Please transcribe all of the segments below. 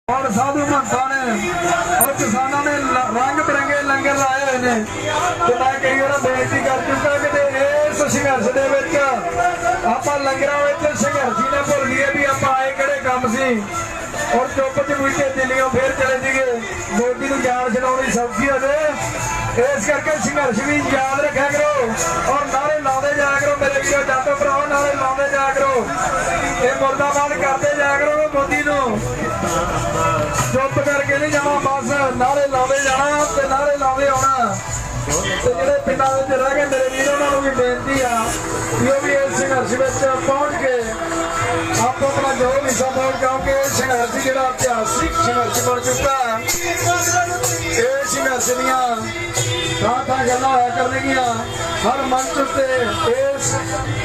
और साधु महंता ने और किसानों ने रंग बिरंगे लंगर लाए हुए ने तो मैं कई बार बेनती कर चुका कि इस संघर्ष के आप लंगर संघर्षी ने भुल गए भी आप आए किहड़े काम सी और चुप चुपीते दिल्लियों फिर चले जीए मोदी को ज्ञान सुनानी सौखी हो जाए इस करके संघर्ष भी याद रखा करो और नारे लाते जाया करो मेरे वीरों जाटो भराओ नारे लाते जाया करो ये मुर्दाबाद करते जाया करो मोदी को चुप करके नहीं जाना बस नारे लाते जाना ते नारे लाते आना जो पिंडों में रह गए मेरे वीर उन्होंने भी बेनती आ भी इस संघर्ष में पहुंच के आप अपना जो हिस्सा पाओ क्योंकि संघर्ष जो इतिहासिक संघर्ष बन चुका ये संघर्ष दां गल होया करनगियां हर मंच उत्ते इस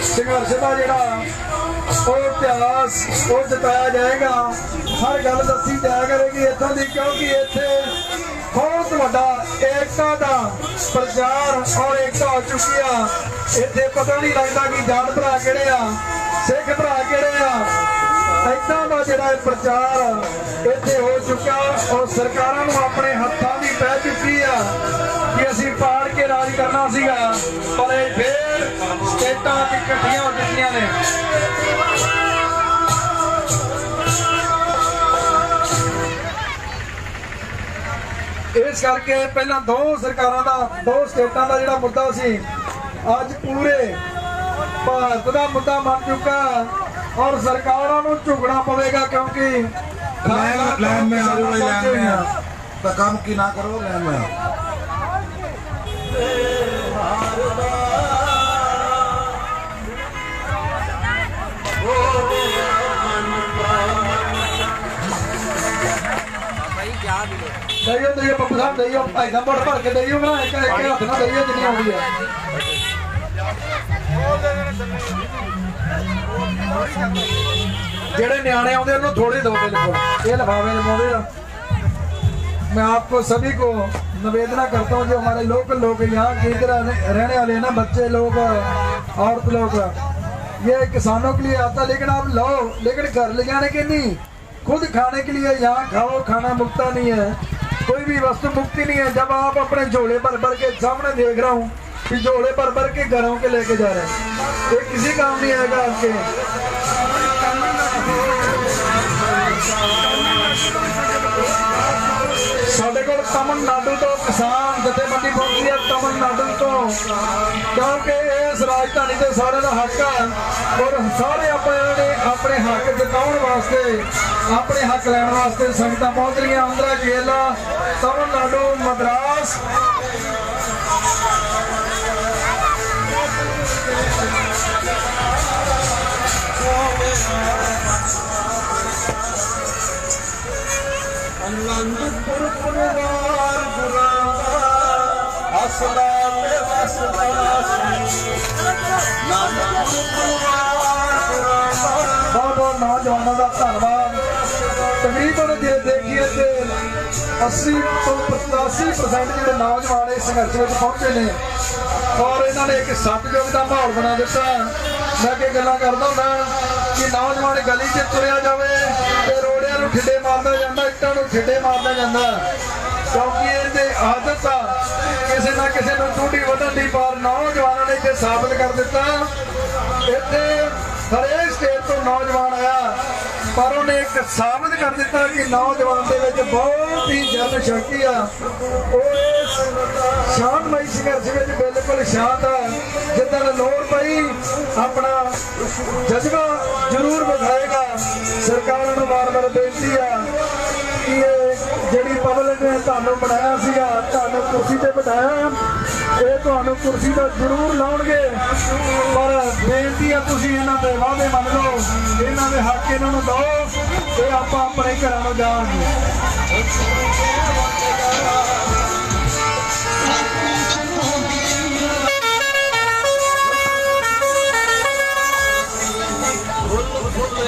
संघर्ष का जोड़ा इतिहास वो जताया जाएगा हर गल दसी जाया करेगी इतों की क्योंकि इत्थे बहुत बड़ा एकता का प्रचार और एकता हो चुकी है इत्थे पता नहीं लगता कि जाट भरा किहड़े आ सिख भरा किहड़े आ इदां दा जिहड़ा प्रचार इत्थे हो चुका और सरकारां नूं अपने हत्थां दी पै चुकी है कि असीं पाड़ के राज करना सीगा पर फिर स्टेटां इकट्ठियां हो चुकियां ने इस करके पहला दो सरकारों का दो स्टेटां का जिहड़ा मुद्दा सी अज पूरे भारत का मुद्दा बन चुका और सरकारों को झुकना पवेगा क्योंकि लैन में आ रही लैन में तो काम की ना करो लैन में दईओ दईओ पप्पू साहब दईओ भाई साहब मुड़ भर के दईओ ना एक हाथ ना दईओ जिन्नी आउंदी है जेड़े न्याणे आउंदे उन्होंने थोड़े दो बिल्कुल ये लिफाफे मैं आपको सभी को निवेदना करता हूँ जो हमारे लोकल लोग यहाँ के इधर रहने वाले ना बच्चे लोग औरत लोग ये किसानों के लिए आता लेकिन आप लो लेकिन घर ले जाने के नहीं खुद खाने के लिए यहाँ खाओ खाना मुक्ता नहीं है कोई भी वस्तु मुक्ति नहीं है जब आप अपने झोले भर भर के सामने देख रहा हूँ कि झोले भर भर के घरों के लेके जा रहे हैं ये किसी काम नहीं आएगा आपके साढ़े को तमिलनाडु तो किसान जथेबंदी पहुंची है तमिलनाडु तो क्योंकि इस राजधानी से सारे का हक है और सारे अपने हक जताने वास्ते अपने हक लैन वास्ते संगत पहुंच रही आंध्रा केरला तमिलनाडु मद्रास बहुत बहुत नौजवानों का धन्यवाद तकरीबन जे देखिए 80 तो 85% जो नौजवान इस संघर्ष में पहुंचे ने और इन्होंने एक सतयुग का माहौल बना दिता मैं कि गल्लां करदा हुंदा कि नौजवान गली च तुरिया जाए तो रोड़ियां नूं ठिड्डे मारदा जांदा इट्टां नूं ठिड्डे मारदा जांदा क्योंकि ये आदत आ किसी ना किसी को टूटी वधन की पर नौजवानों ने इतने साबित कर दिता इतने हरेक स्टेट तो नौजवान आया पर उन्हें एक साबित कर दिता कि नौजवान के बहुत ही जन शक्ति शांतमई संघर्ष में बिल्कुल शांत है जिदन लोड़ पई अपना जज्बा जरूर दिखाएगा सरकार को बार बार बेनती है कि जी पब्लिक ने तुहानू बनाया सीगा तुहानू कुर्सी ते बिठाया ये तुहानू कुर्सी तो जरूर लाउणगे पर बेनती है तुसीं इन्हां दे वादे मन लो इन्हां दे हक इन्हां नूं दो ते आपां अपने घरां नूं जावांगे फुल फुल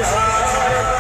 आया